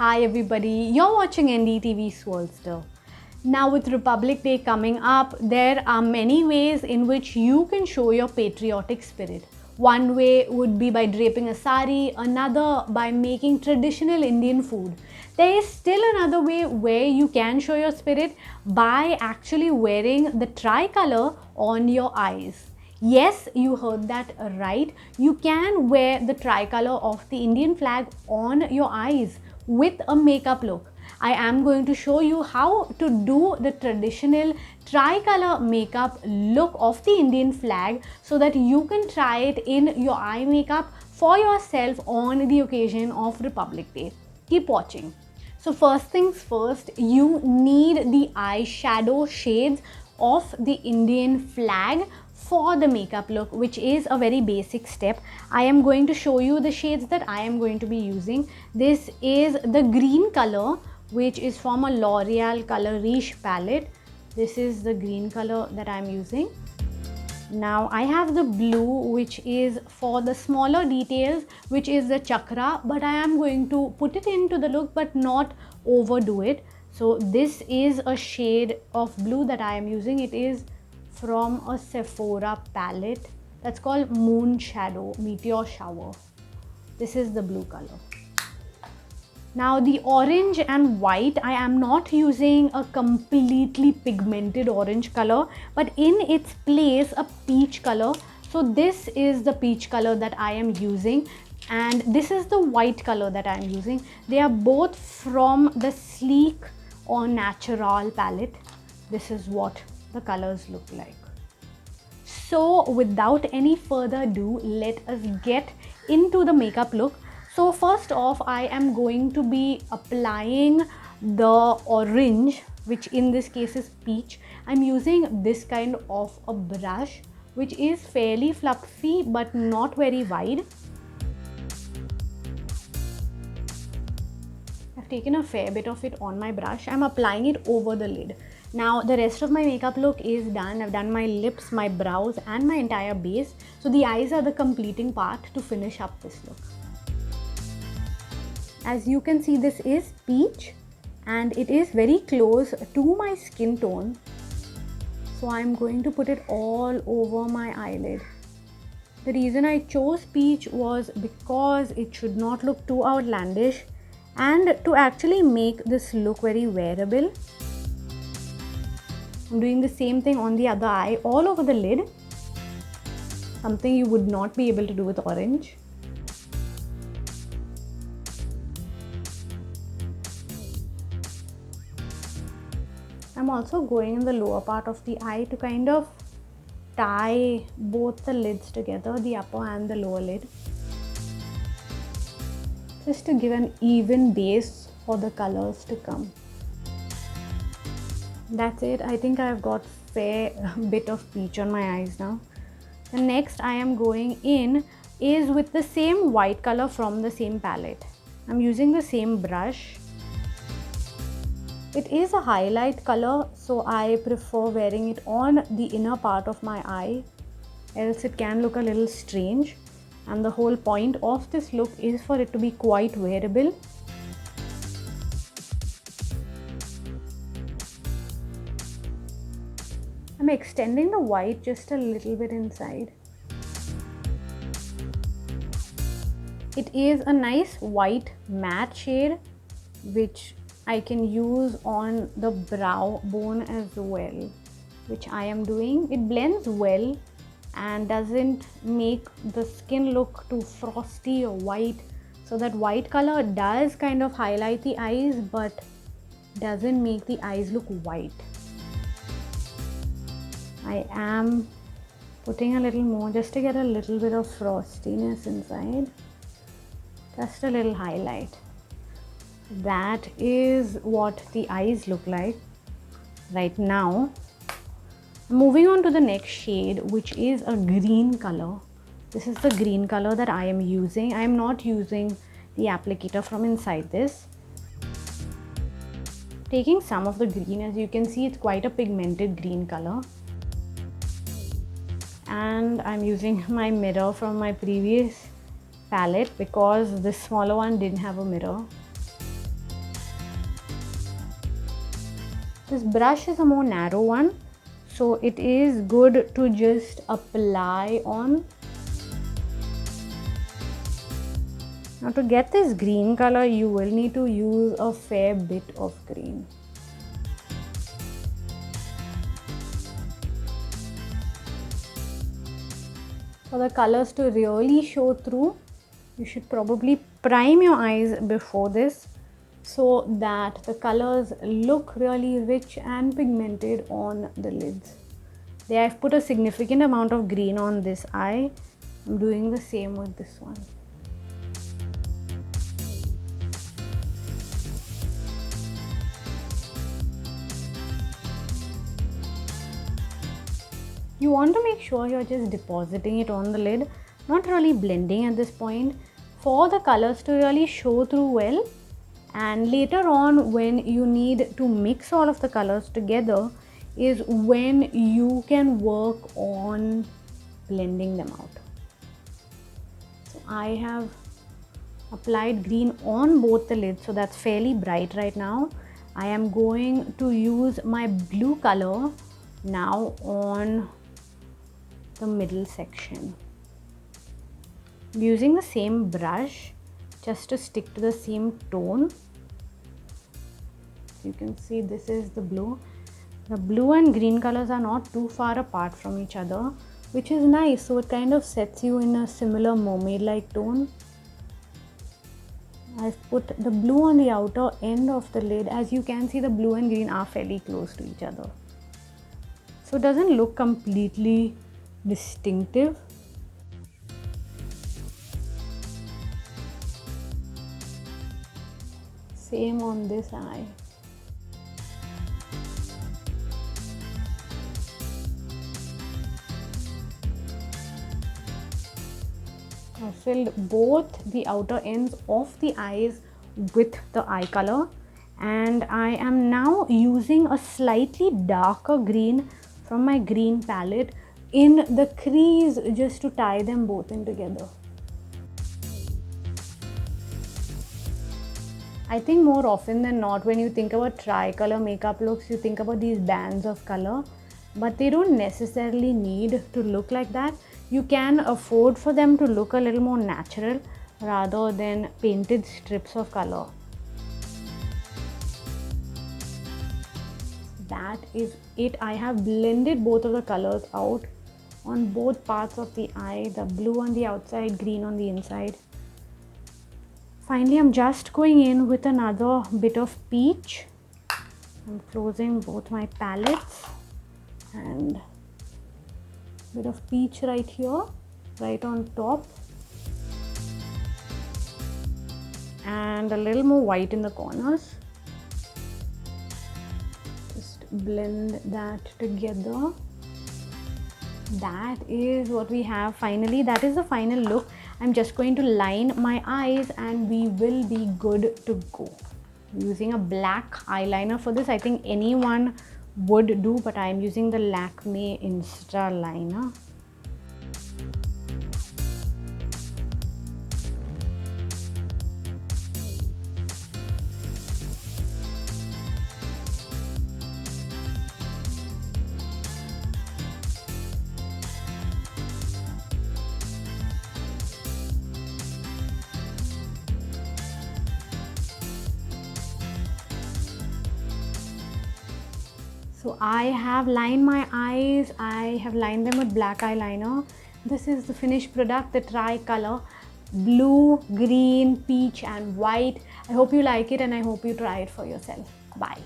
Hi everybody, you're watching NDTV Swirlster. Now with Republic Day coming up, there are many ways in which you can show your patriotic spirit. One way would be by draping a sari, another by making traditional Indian food. There is still another way where you can show your spirit by actually wearing the tricolour on your eyes. Yes, you heard that right. You can wear the tricolour of the Indian flag on your eyes with a makeup look. I am going to show you how to do the traditional tricolour makeup look of the Indian flag so that you can try it in your eye makeup for yourself on the occasion of Republic Day. Keep watching. So first things first, you need the eyeshadow shades of the Indian flag for the makeup look, which is a very basic step. I am going to show you the shades that I am going to be using. This is the green color, which is from a L'Oreal Color Riche palette. This is the green color that I am using. Now I have the blue, which is for the smaller details, which is the chakra, but I am going to put it into the look but not overdo it. So this is a shade of blue that I am using. It is from a Sephora palette that's called Moon Shadow Meteor Shower. This is the blue color. Now the orange and white, I am not using a completely pigmented orange color, but in its place a peach color. So this is the peach color that I am using, and this is the white color that I am using. They are both from the Sleek or Natural palette. This is what the colors look like. So without any further ado, let us get into the makeup look. So first off, I am going to be applying the orange, which in this case is peach. I'm using this kind of a brush, which is fairly fluffy but not very wide. I've taken a fair bit of it on my brush. I'm applying it over the lid. Now the rest of my makeup look is done. I've done my lips, my brows and my entire base. So the eyes are the completing part to finish up this look. As you can see, this is peach and it is very close to my skin tone. So I'm going to put it all over my eyelid. The reason I chose peach was because it should not look too outlandish and to actually make this look very wearable. I'm doing the same thing on the other eye, all over the lid. Something you would not be able to do with orange. I'm also going in the lower part of the eye to kind of tie both the lids together, the upper and the lower lid, just to give an even base for the colors to come. That's it. I think I've got a fair bit of peach on my eyes now. The next I am going in is with the same white color from the same palette. I'm using the same brush. It is a highlight color, so I prefer wearing it on the inner part of my eye, else it can look a little strange. And the whole point of this look is for it to be quite wearable. I'm extending the white just a little bit inside. It is a nice white matte shade, which I can use on the brow bone as well, which I am doing. It blends well and doesn't make the skin look too frosty or white. So that white color does kind of highlight the eyes but doesn't make the eyes look white. I am putting a little more just to get a little bit of frostiness inside. Just a little highlight. That is what the eyes look like right now. Moving on to the next shade, which is a green color. This is the green color that I am using. I am not using the applicator from inside this. Taking some of the green, as you can see, it's quite a pigmented green color. And I'm using my mirror from my previous palette because this smaller one didn't have a mirror. This brush is a more narrow one, so it is good to just apply on. Now to get this green color, you will need to use a fair bit of green. For the colors to really show through, you should probably prime your eyes before this so that the colors look really rich and pigmented on the lids. There I've put a significant amount of green on this eye. I'm doing the same with this one. You want to make sure you're just depositing it on the lid, not really blending at this point, for the colors to really show through well. And later on, when you need to mix all of the colors together, is when you can work on blending them out. So I have applied green on both the lids, so that's fairly bright right now. I am going to use my blue color now on the middle section. I'm using the same brush just to stick to the same tone. You can see this is the blue. The blue and green colors are not too far apart from each other, which is nice. So it kind of sets you in a similar mermaid-like tone. I've put the blue on the outer end of the lid. As you can see, the blue and green are fairly close to each other. So it doesn't look completely distinctive. Same on this eye. I filled both the outer ends of the eyes with the eye color, and I am now using a slightly darker green from my green palette in the crease just to tie them both in together. I think more often than not, when you think about tricolor makeup looks, you think about these bands of color, but they don't necessarily need to look like that. You can afford for them to look a little more natural rather than painted strips of color. That is it. I have blended both of the colors out on both parts of the eye, the blue on the outside, green on the inside. Finally, I'm just going in with another bit of peach. I'm closing both my palettes and a bit of peach right here, right on top, and a little more white in the corners. Just blend that together. That is what we have finally. That is the final look. I'm just going to line my eyes and we will be good to go. I'm using a black eyeliner for this. I think anyone would do, but I'm using the Lakme Insta liner. So I have lined my eyes, I have lined them with black eyeliner. This is the finished product, the Tricolour blue, green, peach and white. I hope you like it and I hope you try it for yourself. Bye.